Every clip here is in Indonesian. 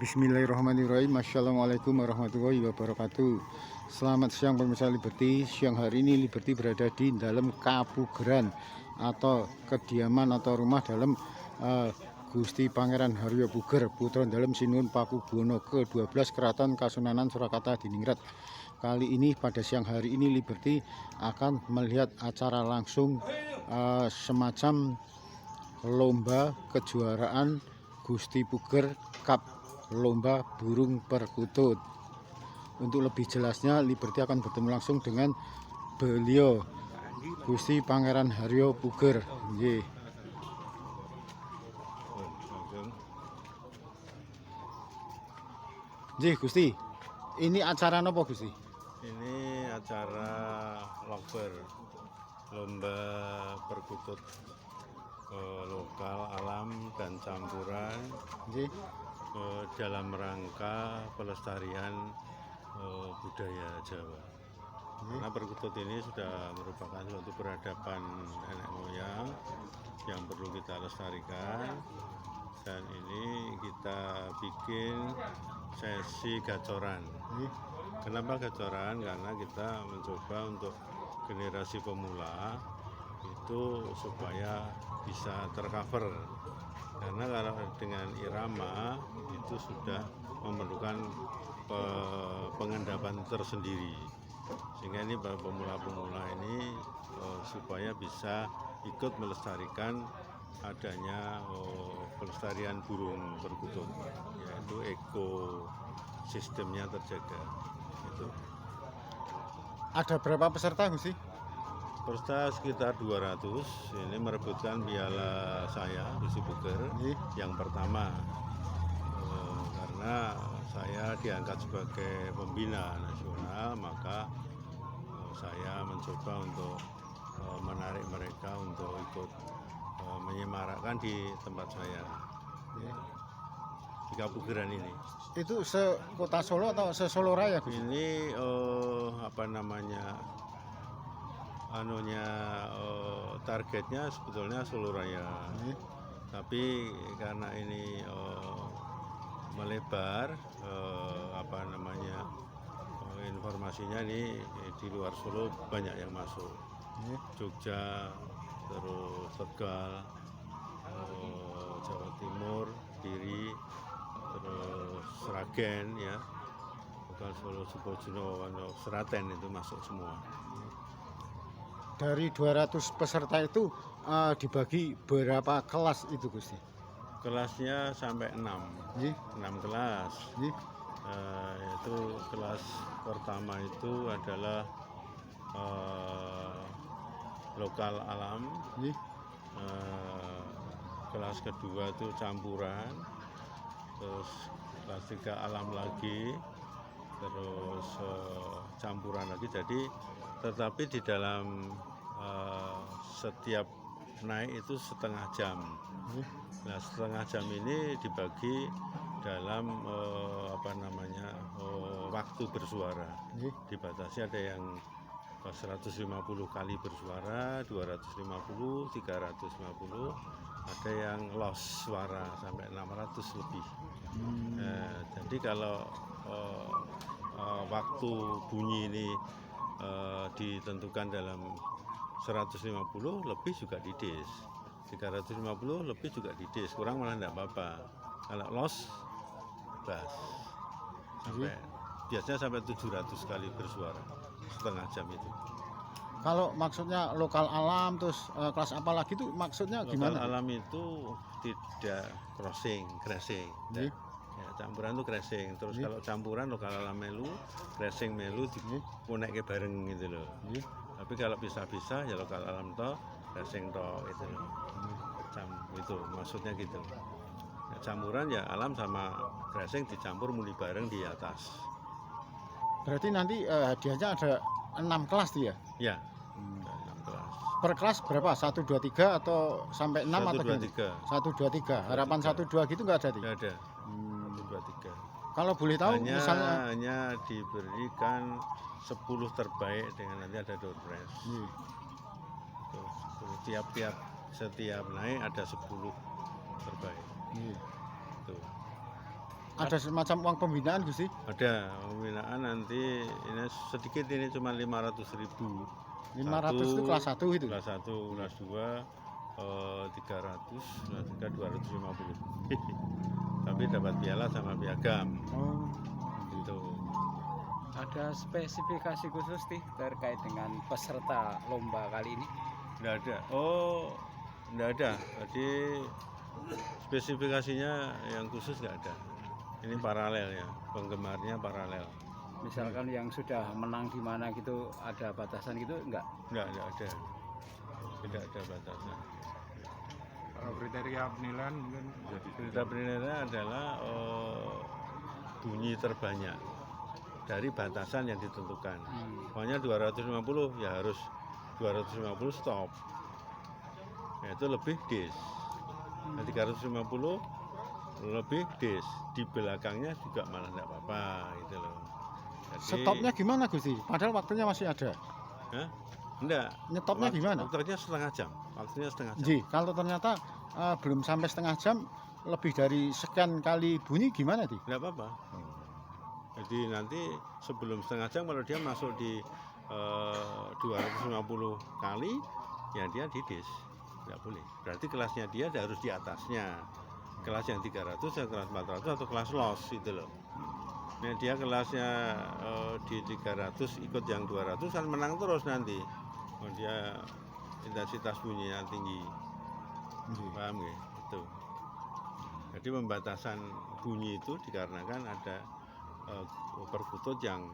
Bismillahirrahmanirrahim. Assalamualaikum warahmatullahi wabarakatuh. Selamat siang pemirsa Liberty. Siang hari ini Liberty berada di dalam kapugeran atau kediaman atau rumah dalam Gusti Pangeran Haryo Puger Putra Dalem Sinuhun Pakubuwono ke-12 Keraton Kasunanan Surakarta Diningrat. Kali ini pada siang hari ini Liberty akan melihat acara langsung semacam lomba kejuaraan Gusti Puger Cup, lomba burung perkutut. Untuk lebih jelasnya Liberty akan bertemu langsung dengan beliau Gusti Pangeran Haryo Puger. Nggih. Nggih Gusti. Ini acara apa Gusti? Ini acara lokber, lomba perkutut lokal, alam dan campuran. Nggih. Dalam rangka pelestarian budaya Jawa. Karena perkutut ini sudah merupakan suatu peradaban nenek moyang yang perlu kita lestarikan, dan ini kita bikin sesi gacoran. Kenapa gacoran? Karena kita mencoba untuk generasi pemula itu supaya bisa tercover. Karena kalau dengan irama itu sudah memerlukan pengendapan tersendiri, sehingga ini pemula-pemula ini supaya bisa ikut melestarikan adanya pelestarian burung perkutut, yaitu ekosistemnya terjaga. Itu. Ada berapa peserta Gusti? Peserta sekitar 200, ini merebutkan piala saya, Gusti Puger, yang pertama. Karena saya diangkat sebagai pembina nasional, maka saya mencoba untuk menarik mereka untuk ikut menyemarakkan di tempat saya, di Kapugeran ini. Itu se-Kota Solo atau se-Solo Raya Gusti? Ini targetnya sebetulnya Solo Raya, tapi karena ini melebar, informasinya ini di luar Solo banyak yang masuk, Jogja, terus Tegal, Jawa Timur, Piri, terus Sragen, ya, bukan Solo, Sukojono, Seraten, itu masuk semua. Dari 200 peserta itu dibagi berapa kelas itu Gusti? Kelasnya sampai 6 kelas. Itu kelas pertama itu adalah lokal alam, kelas kedua itu campuran, terus kelas 3 alam lagi, terus campuran lagi. Jadi tetapi di dalam setiap naik itu setengah jam. Nah, setengah jam ini dibagi dalam waktu bersuara. Dibatasi, ada yang 150 kali bersuara, 250, 350, ada yang loss suara sampai 600 lebih. Jadi kalau waktu bunyi ini ditentukan dalam 150 lebih juga didis, 350 lebih juga didis, kurang malah tidak apa-apa. Kalau loss bas, biasanya sampai 700 kali bersuara setengah jam itu. Kalau maksudnya lokal alam terus kelas apa lagi itu maksudnya gimana? Lokal alam itu tidak crashing. Ya, campuran itu crashing. Terus kalau campuran lokal alam melu, crashing melu naik ke bareng gitu loh. Tapi kalau pisah-pisah ya lokal alam toh, crashing toh, itu loh. Itu maksudnya gitu. Ya, campuran ya alam sama crashing dicampur muli bareng di atas. Berarti nanti hadiahnya ada 6 kelas tuh ya? Ya, 6 kelas. Per kelas berapa? 1, 2, 3 atau sampai 6 atau 1, 2, 3. 1, 2, 3. Harapan 1, 2 gitu nggak ada? Nggak ada. 1, 2, 3. Kalau boleh tahu misalnya hanya diberikan 10 terbaik, dengan nanti ada door prize. Setiap naik ada 10 terbaik. Tuh. Ada semacam uang pembinaan Gusti? Ada pembinaan nanti ini sedikit, ini cuma 500.000. 500 itu kelas 1 itu. Kelas 1, kelas 2 300, kelas 3 250. Tapi dapat piala sama piagam. Oh, Gitu. Ada spesifikasi khusus nih terkait dengan peserta lomba kali ini? Enggak ada. Oh, enggak ada. Jadi spesifikasinya yang khusus enggak ada. Ini paralel ya, penggemarnya paralel. Misalkan yang sudah menang di mana gitu, ada batasan gitu enggak? Enggak ada. Tidak ada batasan. Kalau kriteria penilaian mungkin jadi Kriteria penilaiannya adalah bunyi terbanyak dari batasan yang ditentukan. Pokoknya 250 ya harus 250 stop. Ya, itu lebih dis. Nah, 350 lebih dis. Di belakangnya juga malah enggak apa-apa gitu loh. Jadi, stopnya gimana Gusti? Padahal waktunya masih ada. Hah? Enggak. Nyetopnya gimana? Waktunya setengah jam. Waktunya setengah jam. Ji, kalau ternyata belum sampai setengah jam, lebih dari sekian kali bunyi gimana Di? Enggak apa-apa. Jadi nanti sebelum setengah jam kalau dia masuk di 250 kali, ya dia didis. Enggak boleh. Berarti kelasnya dia harus di atasnya. Kelas yang 300, yang kelas 400 atau kelas loss itu loh. Nah, dia kelasnya di 300 ikut yang 200 kan menang terus nanti. Oh, dia intensitas bunyinya tinggi. Paham ya? Itu. Jadi pembatasan bunyi itu dikarenakan ada perkutut yang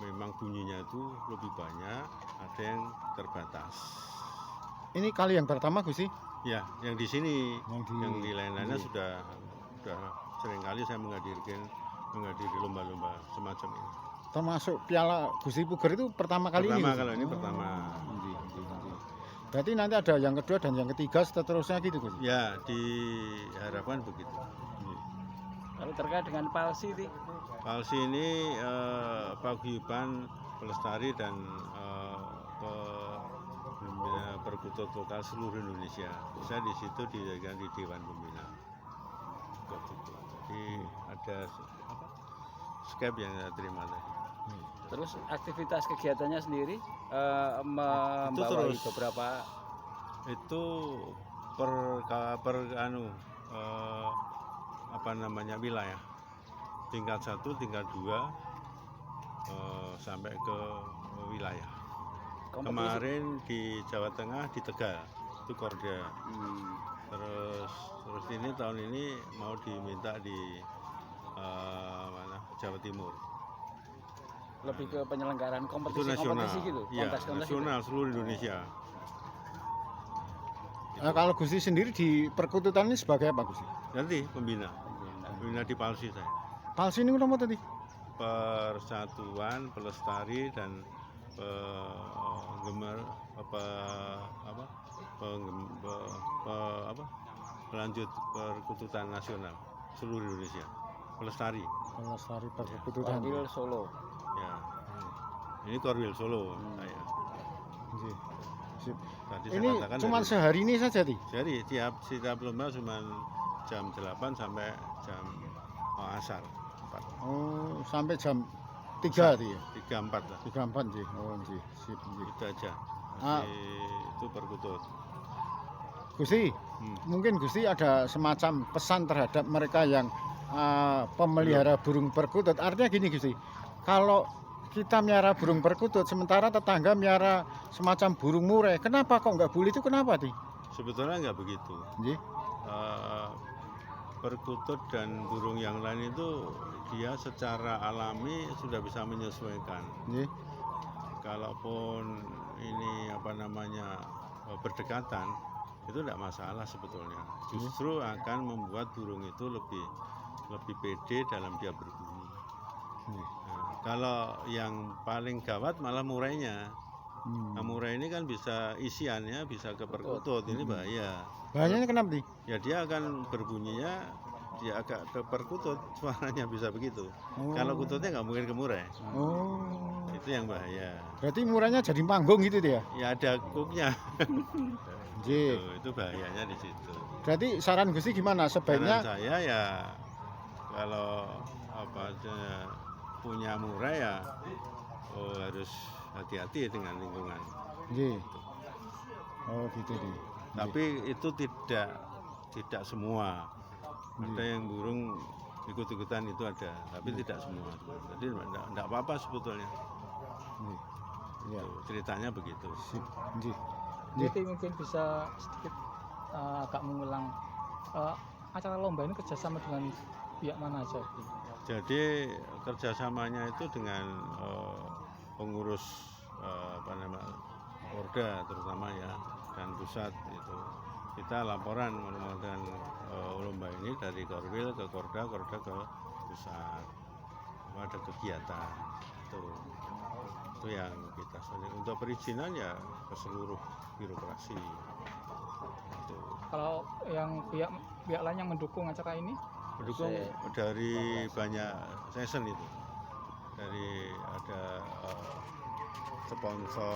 memang bunyinya itu lebih banyak, ada yang terbatas. Ini kali yang pertama Gusti? Ya, yang di sini, Yang di lain-lainnya Iya. sudah sering kali saya menghadiri lomba-lomba semacam ini. Termasuk piala Gusti Puger itu pertama kali Pertama, ini? kalau ini Oh, pertama. iya. Berarti nanti ada yang kedua dan yang ketiga seterusnya gitu Gusti? Ya, diharapkan begitu. Kalau terkait dengan palsi nih, Palsi ini paguyuban pelestari dan pembina perkutut lokal seluruh Indonesia. Bisa di situ dijadikan di Dewan Pembina. Jadi ada Skype yang saya terima tadi. terus aktivitas kegiatannya sendiri membawahi terus. beberapa Itu apa namanya wilayah tingkat 1, tingkat 2 sampai ke wilayah. kompetisi. Kemarin di Jawa Tengah di Tegal itu Korda. Terus ini tahun ini mau diminta di mana Jawa Timur. Lebih ke penyelenggaraan Itu kompetisi nasional. gitu, Iya, kontes-kontes nasional seluruh Indonesia. Kalau Gusti sendiri di perkututan ini sebagai apa Gusti? Nanti pembina di Palsi saya. Palsi ini apa tadi? Persatuan Pelestari dan Penggemar pelanjut perkututan nasional seluruh Indonesia. Pelestari. Pelestari perkututan. Korwil Solo. Ya. Ini Korwil Solo saya. Iya. Sip. Tadi saya Ini katakan cuma dari- sehari ini saja Di? Jadi setiap lomba cuma jam 8 sampai jam asar 4. Oh, sampai jam 3 Di ya? 3-4 lah. 3-4 Ji. Oh, Ji. Sip, Ji. Itu aja. Ah. Itu perkutut. Gusti, Hmm. mungkin Gusti ada semacam pesan terhadap mereka yang pemelihara burung perkutut. Artinya gini Gusti, kalau kita miara burung perkutut sementara tetangga miara semacam burung murai, kenapa kok nggak boleh itu kenapa Di? Sebetulnya nggak begitu. Ji? Perkutut dan burung yang lain itu dia secara alami sudah bisa menyesuaikan. Ji? Kalaupun ini apa namanya berdekatan itu tidak masalah sebetulnya. Justru akan membuat burung itu lebih pede dalam dia berbunyi. Nah, kalau yang paling gawat malah murainya. Nah, murai ini kan bisa isiannya bisa ke perkutut, ini bahaya. Bahayanya kenapa Di? Ya dia akan berbunyinya dia agak ke perkutut, suaranya bisa begitu. Oh. Kalau kututnya nggak mungkin ke murai, Oh, itu yang bahaya. berarti murainya jadi panggung gitu dia? Ya ada kuknya, Ji. itu bahayanya di situ. Berarti saran Gusti gimana? Saran Sebaiknya saya ya kalau punya murai ya harus hati-hati dengan lingkungan. Nggih. Oh gitu nih. Tapi itu tidak semua. Ada yang burung ikut-ikutan itu ada, tapi tidak semua. Jadi tidak apa-apa sebetulnya. Nggih. Ya. Tuh, ceritanya begitu. Sip. Nggih. Jadi mungkin bisa sedikit agak mengulang acara lomba ini kerjasama dengan pihak mana aja? Jadi kerjasamanya itu dengan pengurus Porda terutama ya, dan pusat itu. Kita laporan dengan lomba ini dari Korwil ke Korda, Korda ke pusat. Ada kegiatan itu yang kita selesaikan. Untuk perizinan ya ke seluruh birokrasi. Itu. Kalau yang pihak lain yang mendukung acara ini? Mendukung dari banyak season itu, dari ada sponsor.